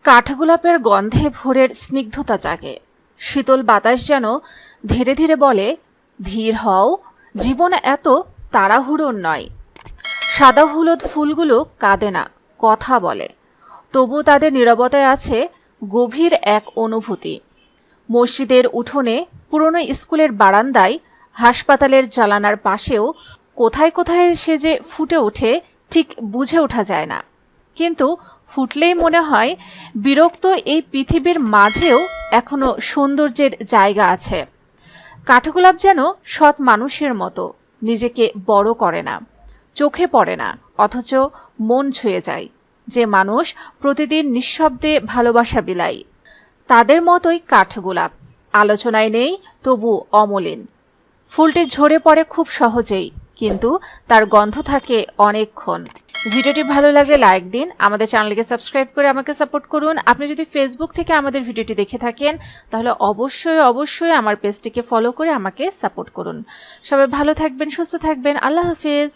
কাঠগোলাপের গন্ধে ভোরের স্নিগ্ধতা জাগে। শীতল বাতাস যেন ধীরে ধীরে বলে, ধীর হও, জীবন এত তাড়াহুড়োর নয়। সাদা হলুদ ফুলগুলো কাঁদে না, কথা বলে। তবু তাদের নীরবতায় আছে গভীর এক অনুভূতি। মসজিদের উঠোনে, পুরনো স্কুলের বারান্দায়, হাসপাতালের জানালার পাশেও কোথায় কোথায় সে যে ফুটে ওঠে ঠিক বুঝে ওঠা যায় না। কিন্তু ফুটলেই মনে হয় বিরক্ত এই পৃথিবীর মাঝেও এখনো সৌন্দর্যের জায়গা আছে। কাঠগোলাপ যেন সৎ মানুষের মতো, নিজেকে বড় করে না, চোখে পড়ে না, অথচ মন ছুঁয়ে যায়। যে মানুষ প্রতিদিন নিঃশব্দে ভালোবাসা বিলায়, তাদের মতোই কাঠগোলাপ। আলোচনায় নেই, তবু অমলিন। ফুলটি ঝরে পড়ে খুব সহজেই, কিন্তু তার গন্ধ থাকে অনেকক্ষণ। ভিডিওটি ভালো লাগলে লাইক দিন, আমাদের চ্যানেলকে সাবস্ক্রাইব করে আমাকে সাপোর্ট করুন। আপনি যদি ফেসবুক থেকে আমাদের ভিডিওটি দেখে থাকেন তাহলে অবশ্যই আমার পেজটিকে ফলো করে আমাকে সাপোর্ট করুন। সবাই ভালো থাকবেন, সুস্থ থাকবেন। আল্লাহ হাফেজ।